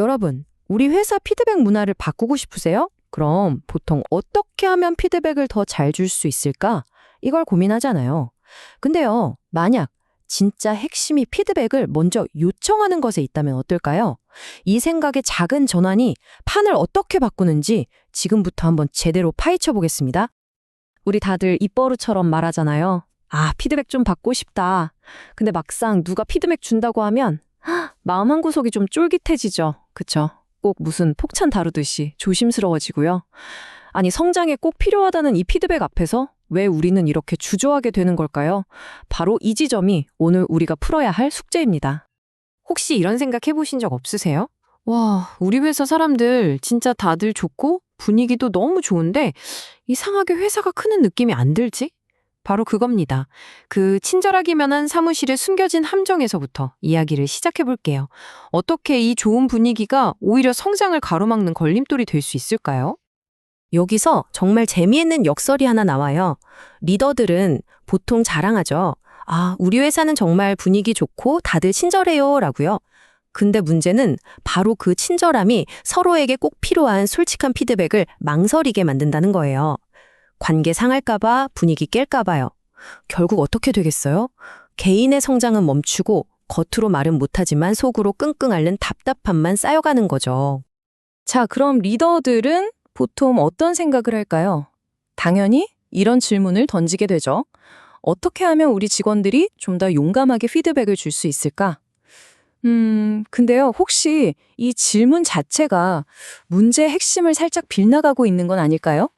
여러분, 우리 회사 피드백 문화를 바꾸고 싶으세요? 그럼 보통 어떻게 하면 피드백을 더 잘 줄 수 있을까? 이걸 고민하잖아요. 근데요, 만약 진짜 핵심이 피드백을 먼저 요청하는 것에 있다면 어떨까요? 이 생각의 작은 전환이 판을 어떻게 바꾸는지 지금부터 한번 제대로 파헤쳐 보겠습니다. 우리 다들 입버릇처럼 말하잖아요. 아, 피드백 좀 받고 싶다. 근데 막상 누가 피드백 준다고 하면 마음 한구석이 좀 쫄깃해지죠. 그쵸? 꼭 무슨 폭탄 다루듯이 조심스러워지고요. 아니, 성장에 꼭 필요하다는 이 피드백 앞에서 왜 우리는 이렇게 주저하게 되는 걸까요? 바로 이 지점이 오늘 우리가 풀어야 할 숙제입니다. 혹시 이런 생각 해보신 적 없으세요? 와, 우리 회사 사람들 진짜 다들 좋고 분위기도 너무 좋은데 이상하게 회사가 크는 느낌이 안 들지? 바로 그겁니다. 그 친절하기만 사무실에 숨겨진 함정에서부터 이야기를 시작해 볼게요. 어떻게 이 좋은 분위기가 오히려 성장을 가로막는 걸림돌이 될 수 있을까요? 여기서 정말 재미있는 역설이 하나 나와요. 리더들은 보통 자랑하죠. 아, 우리 회사는 정말 분위기 좋고 다들 친절해요 라고요. 근데 문제는 바로 그 친절함이 서로에게 꼭 필요한 솔직한 피드백을 망설이게 만든다는 거예요. 관계 상할까봐, 분위기 깰까봐요. 결국 어떻게 되겠어요? 개인의 성장은 멈추고 겉으로 말은 못하지만 속으로 끙끙 앓는 답답함만 쌓여가는 거죠. 자, 그럼 리더들은 보통 어떤 생각을 할까요? 당연히 이런 질문을 던지게 되죠. 어떻게 하면 우리 직원들이 좀 더 용감하게 피드백을 줄 수 있을까? 근데요, 혹시 이 질문 자체가 문제의 핵심을 살짝 빗나가고 있는 건 아닐까요?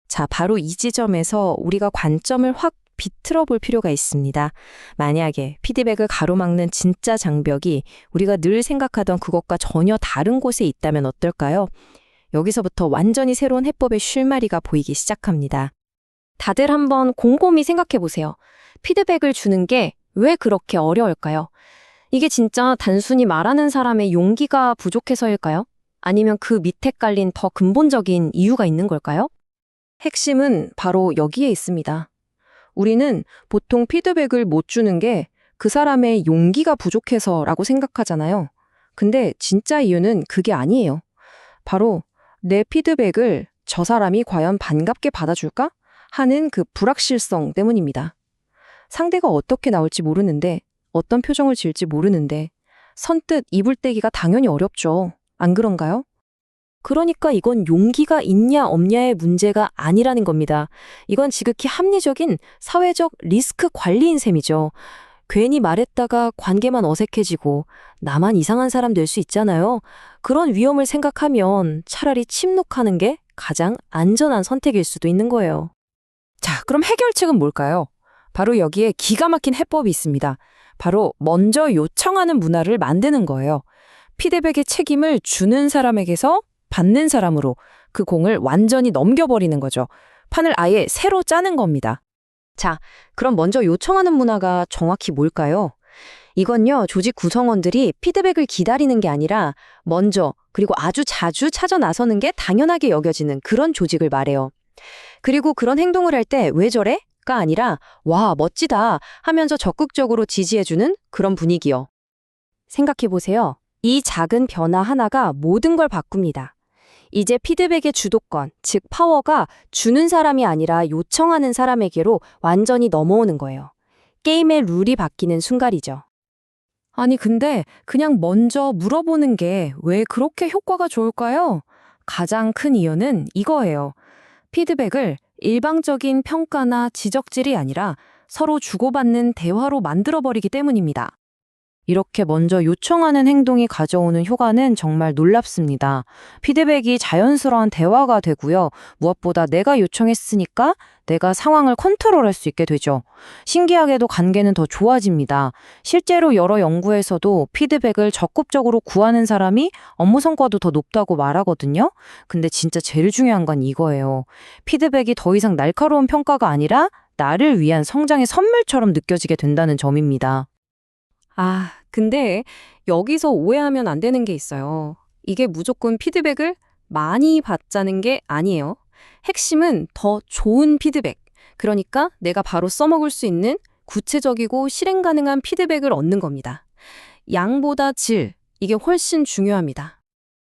자, 바로 이 지점에서 우리가 관점을 확 비틀어 볼 필요가 있습니다. 만약에 피드백을 가로막는 진짜 장벽이 우리가 늘 생각하던 그것과 전혀 다른 곳에 있다면 어떨까요? 여기서부터 완전히 새로운 해법의 실마리가 보이기 시작합니다. 다들 한번 곰곰이 생각해 보세요. 피드백을 주는 게 왜 그렇게 어려울까요? 이게 진짜 단순히 말하는 사람의 용기가 부족해서일까요? 아니면 그 밑에 깔린 더 근본적인 이유가 있는 걸까요? 핵심은 바로 여기에 있습니다. 우리는 보통 피드백을 못 주는 게 그 사람의 용기가 부족해서라고 생각하잖아요. 근데 진짜 이유는 그게 아니에요. 바로 내 피드백을 저 사람이 과연 반갑게 받아줄까? 하는 그 불확실성 때문입니다. 상대가 어떻게 나올지 모르는데, 어떤 표정을 지을지 모르는데, 선뜻 이불 떼기가 당연히 어렵죠. 안 그런가요? 그러니까 이건 용기가 있냐 없냐의 문제가 아니라는 겁니다. 이건 지극히 합리적인 사회적 리스크 관리인 셈이죠. 괜히 말했다가 관계만 어색해지고 나만 이상한 사람 될 수 있잖아요. 그런 위험을 생각하면 차라리 침묵하는 게 가장 안전한 선택일 수도 있는 거예요. 자, 그럼 해결책은 뭘까요? 바로 여기에 기가 막힌 해법이 있습니다. 바로 먼저 요청하는 문화를 만드는 거예요. 피드백의 책임을 주는 사람에게서 받는 사람으로 그 공을 완전히 넘겨버리는 거죠. 판을 아예 새로 짜는 겁니다. 자, 그럼 먼저 요청하는 문화가 정확히 뭘까요? 이건요, 조직 구성원들이 피드백을 기다리는 게 아니라 먼저 그리고 아주 자주 찾아 나서는 게 당연하게 여겨지는 그런 조직을 말해요. 그리고 그런 행동을 할 때 왜 저래? 가 아니라 와, 멋지다 하면서 적극적으로 지지해주는 그런 분위기요. 생각해보세요. 이 작은 변화 하나가 모든 걸 바꿉니다. 이제 피드백의 주도권, 즉 파워가 주는 사람이 아니라 요청하는 사람에게로 완전히 넘어오는 거예요. 게임의 룰이 바뀌는 순간이죠. 아니, 근데 그냥 먼저 물어보는 게 왜 그렇게 효과가 좋을까요? 가장 큰 이유는 이거예요. 피드백을 일방적인 평가나 지적질이 아니라 서로 주고받는 대화로 만들어버리기 때문입니다. 이렇게 먼저 요청하는 행동이 가져오는 효과는 정말 놀랍습니다. 피드백이 자연스러운 대화가 되고요. 무엇보다 내가 요청했으니까 내가 상황을 컨트롤할 수 있게 되죠. 신기하게도 관계는 더 좋아집니다. 실제로 여러 연구에서도 피드백을 적극적으로 구하는 사람이 업무 성과도 더 높다고 말하거든요. 근데 진짜 제일 중요한 건 이거예요. 피드백이 더 이상 날카로운 평가가 아니라 나를 위한 성장의 선물처럼 느껴지게 된다는 점입니다. 아, 근데 여기서 오해하면 안 되는 게 있어요. 이게 무조건 피드백을 많이 받자는 게 아니에요. 핵심은 더 좋은 피드백. 그러니까 내가 바로 써먹을 수 있는 구체적이고 실행 가능한 피드백을 얻는 겁니다. 양보다 질, 이게 훨씬 중요합니다.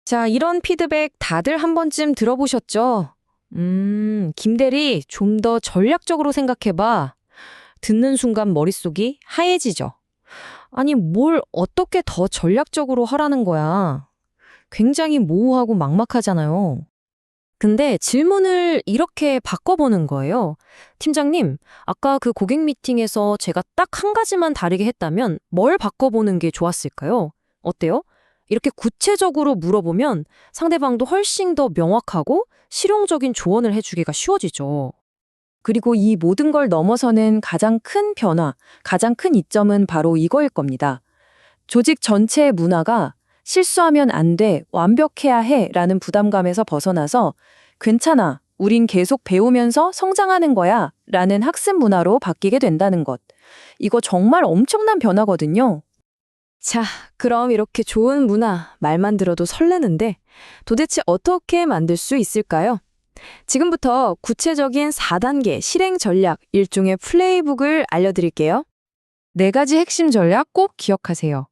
자, 이런 피드백 다들 한 번쯤 들어보셨죠? 김대리, 좀 더 전략적으로 생각해봐. 듣는 순간 머릿속이 하얘지죠. 아니, 뭘 어떻게 더 전략적으로 하라는 거야? 굉장히 모호하고 막막하잖아요. 근데 질문을 이렇게 바꿔보는 거예요. 팀장님, 아까 그 고객 미팅에서 제가 딱 한 가지만 다르게 했다면 뭘 바꿔보는 게 좋았을까요? 어때요? 이렇게 구체적으로 물어보면 상대방도 훨씬 더 명확하고 실용적인 조언을 해주기가 쉬워지죠. 그리고 이 모든 걸 넘어서는 가장 큰 변화, 가장 큰 이점은 바로 이거일 겁니다. 조직 전체의 문화가 실수하면 안 돼, 완벽해야 해 라는 부담감에서 벗어나서 괜찮아, 우린 계속 배우면서 성장하는 거야 라는 학습 문화로 바뀌게 된다는 것. 이거 정말 엄청난 변화거든요. 자, 그럼 이렇게 좋은 문화, 말만 들어도 설레는데 도대체 어떻게 만들 수 있을까요? 지금부터 구체적인 4단계 실행 전략, 일종의 플레이북을 알려드릴게요. 4가지 핵심 전략 꼭 기억하세요.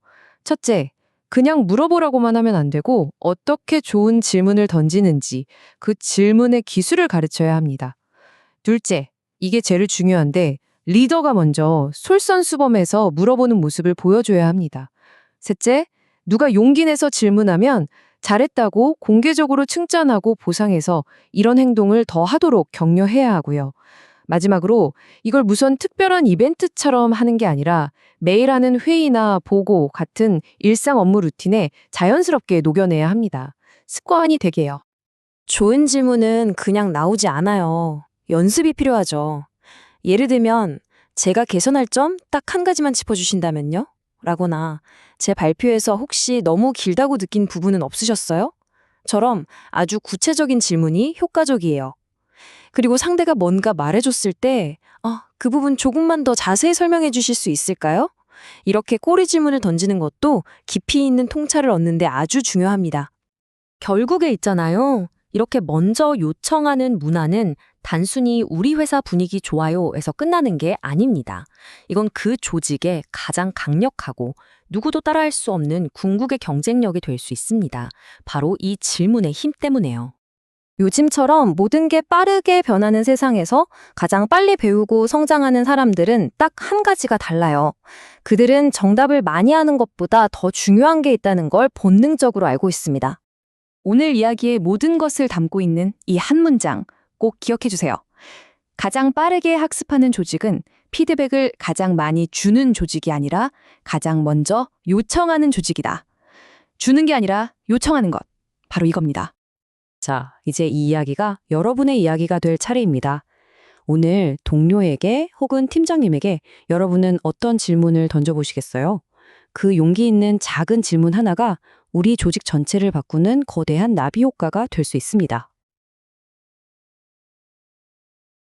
첫째, 그냥 물어보라고만 하면 안 되고 어떻게 좋은 질문을 던지는지 그 질문의 기술을 가르쳐야 합니다. 둘째, 이게 제일 중요한데 리더가 먼저 솔선수범해서 물어보는 모습을 보여줘야 합니다. 셋째, 누가 용기 내서 질문하면 잘했다고 공개적으로 칭찬하고 보상해서 이런 행동을 더 하도록 격려해야 하고요. 마지막으로 이걸 무슨 특별한 이벤트처럼 하는 게 아니라 매일 하는 회의나 보고 같은 일상 업무 루틴에 자연스럽게 녹여내야 합니다. 습관이 되게요. 좋은 질문은 그냥 나오지 않아요. 연습이 필요하죠. 예를 들면 제가 개선할 점 딱 한 가지만 짚어주신다면요? 라거나 제 발표에서 혹시 너무 길다고 느낀 부분은 없으셨어요? 처럼 아주 구체적인 질문이 효과적이에요. 그리고 상대가 뭔가 말해줬을 때 그 부분 조금만 더 자세히 설명해 주실 수 있을까요? 이렇게 꼬리 질문을 던지는 것도 깊이 있는 통찰을 얻는 데 아주 중요합니다. 결국에 있잖아요. 이렇게 먼저 요청하는 문화는 단순히 우리 회사 분위기 좋아요에서 끝나는 게 아닙니다. 이건 그 조직의 가장 강력하고 누구도 따라할 수 없는 궁극의 경쟁력이 될 수 있습니다. 바로 이 질문의 힘 때문에요. 요즘처럼 모든 게 빠르게 변하는 세상에서 가장 빨리 배우고 성장하는 사람들은 딱 한 가지가 달라요. 그들은 정답을 많이 하는 것보다 더 중요한 게 있다는 걸 본능적으로 알고 있습니다. 오늘 이야기의 모든 것을 담고 있는 이 한 문장 꼭 기억해 주세요. 가장 빠르게 학습하는 조직은 피드백을 가장 많이 주는 조직이 아니라 가장 먼저 요청하는 조직이다. 주는 게 아니라 요청하는 것. 바로 이겁니다. 자, 이제 이 이야기가 여러분의 이야기가 될 차례입니다. 오늘 동료에게 혹은 팀장님에게 여러분은 어떤 질문을 던져보시겠어요? 그 용기 있는 작은 질문 하나가 우리 조직 전체를 바꾸는 거대한 나비 효과가 될 수 있습니다.